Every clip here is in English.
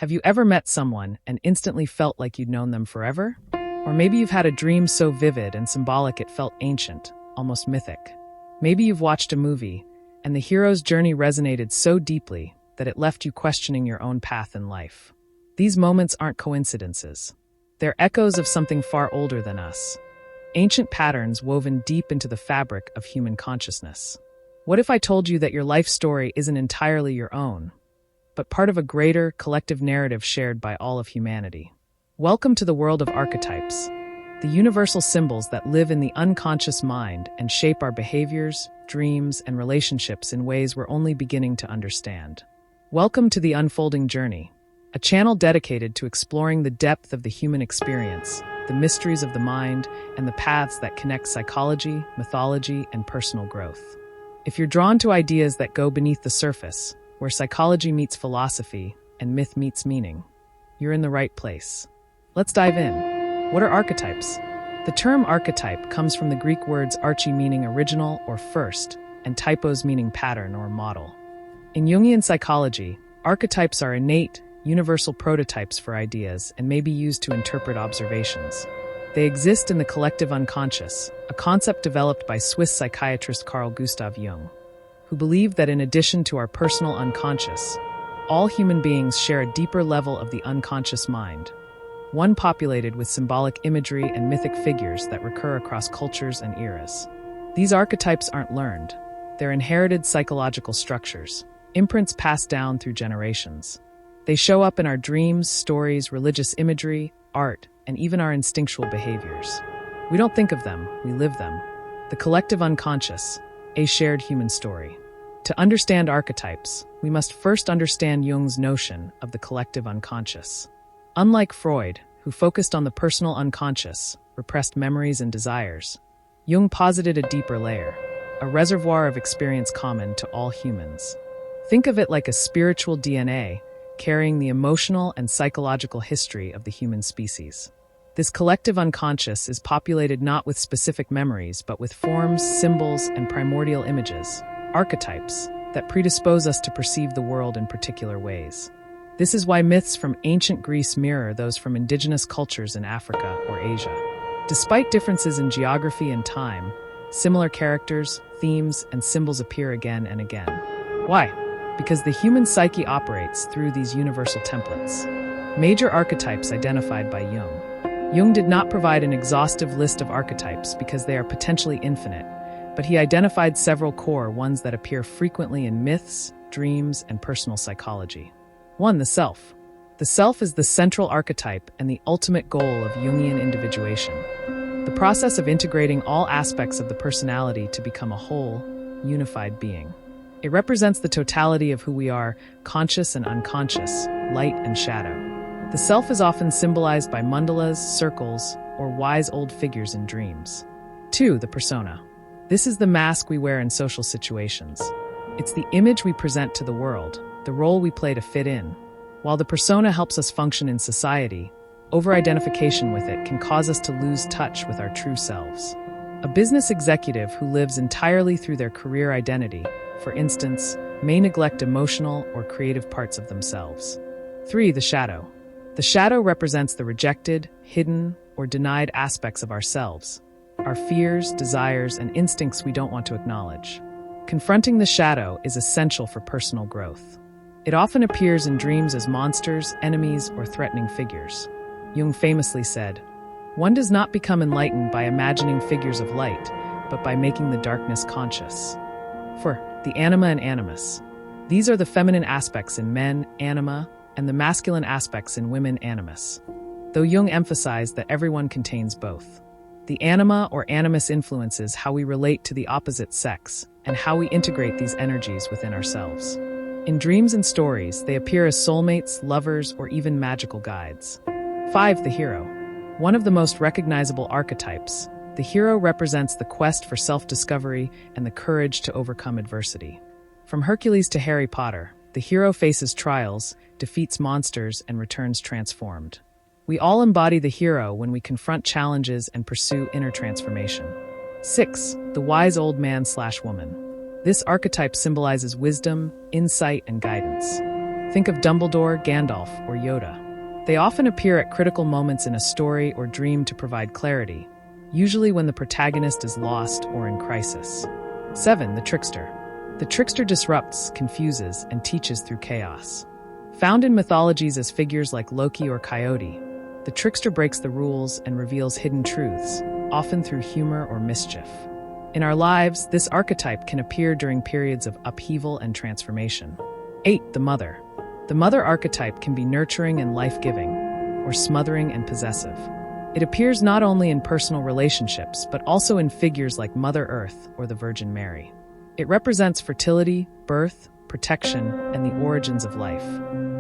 Have you ever met someone and instantly felt like you'd known them forever? Or maybe you've had a dream so vivid and symbolic it felt ancient, almost mythic. Maybe you've watched a movie, and the hero's journey resonated so deeply that it left you questioning your own path in life. These moments aren't coincidences. They're echoes of something far older than us. Ancient patterns woven deep into the fabric of human consciousness. What if I told you that your life story isn't entirely your own, but part of a greater, collective narrative shared by all of humanity? Welcome to the world of archetypes, the universal symbols that live in the unconscious mind and shape our behaviors, dreams, and relationships in ways we're only beginning to understand. Welcome to the Unfolding Journey, a channel dedicated to exploring the depth of the human experience, the mysteries of the mind, and the paths that connect psychology, mythology, and personal growth. If you're drawn to ideas that go beneath the surface, where psychology meets philosophy and myth meets meaning, you're in the right place. Let's dive in. What are archetypes? The term archetype comes from the Greek words archi meaning original or first, and typos meaning pattern or model. In Jungian psychology, archetypes are innate, universal prototypes for ideas and may be used to interpret observations. They exist in the collective unconscious, a concept developed by Swiss psychiatrist Carl Jung, who believed that in addition to our personal unconscious, all human beings share a deeper level of the unconscious mind, one populated with symbolic imagery and mythic figures that recur across cultures and eras. These archetypes aren't learned. They're inherited psychological structures, imprints passed down through generations. They show up in our dreams, stories, religious imagery, art, and even our instinctual behaviors. We don't think of them, we live them. The collective unconscious, a shared human story. To understand archetypes, we must first understand Jung's notion of the collective unconscious. Unlike Freud, who focused on the personal unconscious, repressed memories and desires, Jung posited a deeper layer, a reservoir of experience common to all humans. Think of it like a spiritual DNA carrying the emotional and psychological history of the human species. This collective unconscious is populated not with specific memories, but with forms, symbols, and primordial images, archetypes, that predispose us to perceive the world in particular ways. This is why myths from ancient Greece mirror those from indigenous cultures in Africa or Asia. Despite differences in geography and time, similar characters, themes, and symbols appear again and again. Why? Because the human psyche operates through these universal templates. Major archetypes identified by Jung. Jung did not provide an exhaustive list of archetypes because they are potentially infinite, but he identified several core ones that appear frequently in myths, dreams, and personal psychology. 1. The self. The self is the central archetype and the ultimate goal of Jungian individuation. The process of integrating all aspects of the personality to become a whole, unified being. It represents the totality of who we are, conscious and unconscious, light and shadow. The self is often symbolized by mandalas, circles, or wise old figures in dreams. 2. The persona. This is the mask we wear in social situations. It's the image we present to the world, the role we play to fit in. While the persona helps us function in society, over-identification with it can cause us to lose touch with our true selves. A business executive who lives entirely through their career identity, for instance, may neglect emotional or creative parts of themselves. 3. The shadow. The shadow represents the rejected, hidden, or denied aspects of ourselves, our fears, desires, and instincts we don't want to acknowledge. Confronting the shadow is essential for personal growth. It often appears in dreams as monsters, enemies, or threatening figures. Jung famously said, "One does not become enlightened by imagining figures of light, but by making the darkness conscious." 4. The anima and animus. These are the feminine aspects in men, anima, and the masculine aspects in women, animus. Though Jung emphasized that everyone contains both. The anima or animus influences how we relate to the opposite sex and how we integrate these energies within ourselves. In dreams and stories, they appear as soulmates, lovers, or even magical guides. 5. The hero. One of the most recognizable archetypes, the hero represents the quest for self-discovery and the courage to overcome adversity. From Hercules to Harry Potter, the hero faces trials, defeats monsters, and returns transformed. We all embody the hero when we confront challenges and pursue inner transformation. 6. The wise old man/woman. This archetype symbolizes wisdom, insight, and guidance. Think of Dumbledore, Gandalf, or Yoda. They often appear at critical moments in a story or dream to provide clarity, usually when the protagonist is lost or in crisis. 7. The trickster. The trickster disrupts, confuses, and teaches through chaos. Found in mythologies as figures like Loki or Coyote, the trickster breaks the rules and reveals hidden truths, often through humor or mischief. In our lives, this archetype can appear during periods of upheaval and transformation. 8. The mother. The mother archetype can be nurturing and life-giving, or smothering and possessive. It appears not only in personal relationships, but also in figures like Mother Earth or the Virgin Mary. It represents fertility, birth, protection, and the origins of life.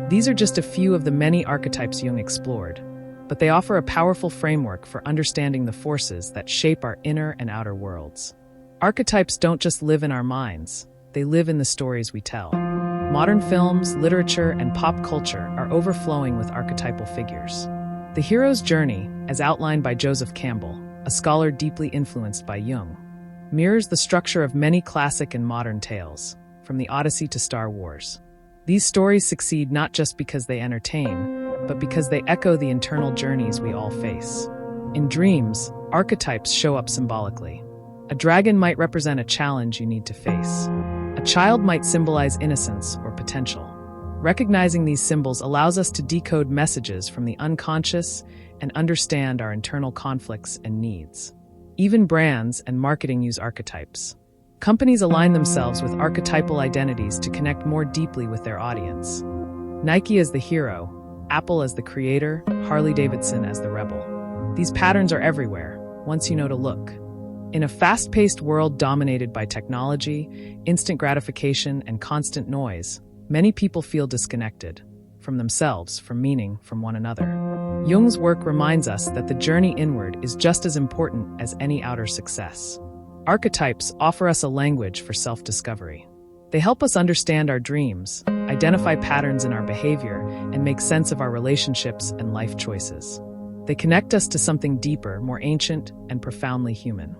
These are just a few of the many archetypes Jung explored, but they offer a powerful framework for understanding the forces that shape our inner and outer worlds. Archetypes don't just live in our minds, they live in the stories we tell. Modern films, literature, and pop culture are overflowing with archetypal figures. The hero's journey, as outlined by Joseph Campbell, a scholar deeply influenced by Jung, mirrors the structure of many classic and modern tales, from the Odyssey to Star Wars. These stories succeed not just because they entertain, but because they echo the internal journeys we all face. In dreams, archetypes show up symbolically. A dragon might represent a challenge you need to face. A child might symbolize innocence or potential. Recognizing these symbols allows us to decode messages from the unconscious and understand our internal conflicts and needs. Even brands and marketing use archetypes. Companies align themselves with archetypal identities to connect more deeply with their audience. Nike as the hero, Apple as the creator, Harley-Davidson as the rebel. These patterns are everywhere, once you know to look. In a fast-paced world dominated by technology, instant gratification, and constant noise, many people feel disconnected from themselves, from meaning, from one another. Jung's work reminds us that the journey inward is just as important as any outer success. Archetypes offer us a language for self-discovery. They help us understand our dreams, identify patterns in our behavior, and make sense of our relationships and life choices. They connect us to something deeper, more ancient, and profoundly human.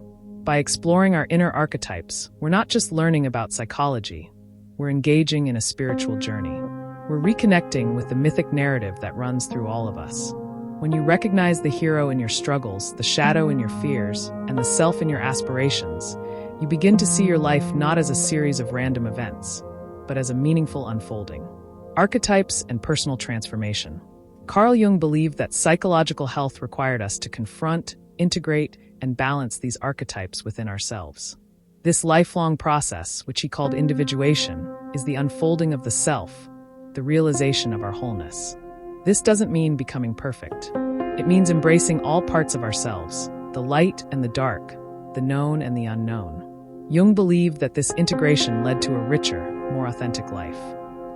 By exploring our inner archetypes, we're not just learning about psychology, we're engaging in a spiritual journey. We're reconnecting with the mythic narrative that runs through all of us. When you recognize the hero in your struggles, the shadow in your fears, and the self in your aspirations, you begin to see your life not as a series of random events, but as a meaningful unfolding. Archetypes and personal transformation. Carl Jung believed that psychological health required us to confront, integrate, and balance these archetypes within ourselves. This lifelong process, which he called individuation, is the unfolding of the self, the realization of our wholeness. This doesn't mean becoming perfect. It means embracing all parts of ourselves, the light and the dark, the known and the unknown. Jung believed that this integration led to a richer, more authentic life.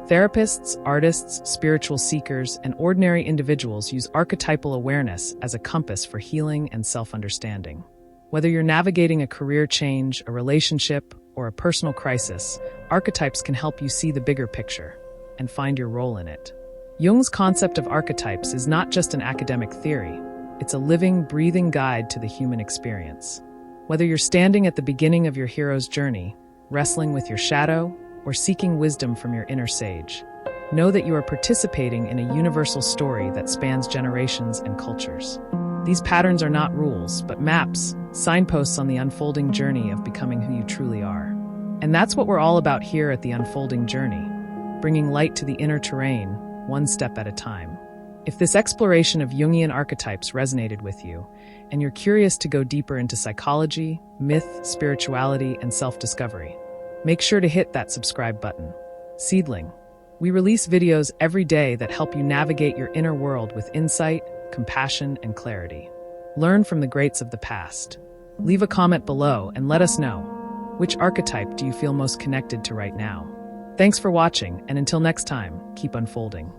Therapists, artists, spiritual seekers, and ordinary individuals use archetypal awareness as a compass for healing and self-understanding. Whether you're navigating a career change, a relationship, or a personal crisis, archetypes can help you see the bigger picture and find your role in it. Jung's concept of archetypes is not just an academic theory, it's a living, breathing guide to the human experience. Whether you're standing at the beginning of your hero's journey, wrestling with your shadow, or seeking wisdom from your inner sage, know that you are participating in a universal story that spans generations and cultures. These patterns are not rules, but maps, signposts on the unfolding journey of becoming who you truly are. And that's what we're all about here at The Unfolding Journey, bringing light to the inner terrain, one step at a time. If this exploration of Jungian archetypes resonated with you, and you're curious to go deeper into psychology, myth, spirituality, and self-discovery, make sure to hit that subscribe button. Seedling. We release videos every day that help you navigate your inner world with insight, compassion, and clarity. Learn from the greats of the past. Leave a comment below and let us know, which archetype do you feel most connected to right now? Thanks for watching, and until next time, keep unfolding.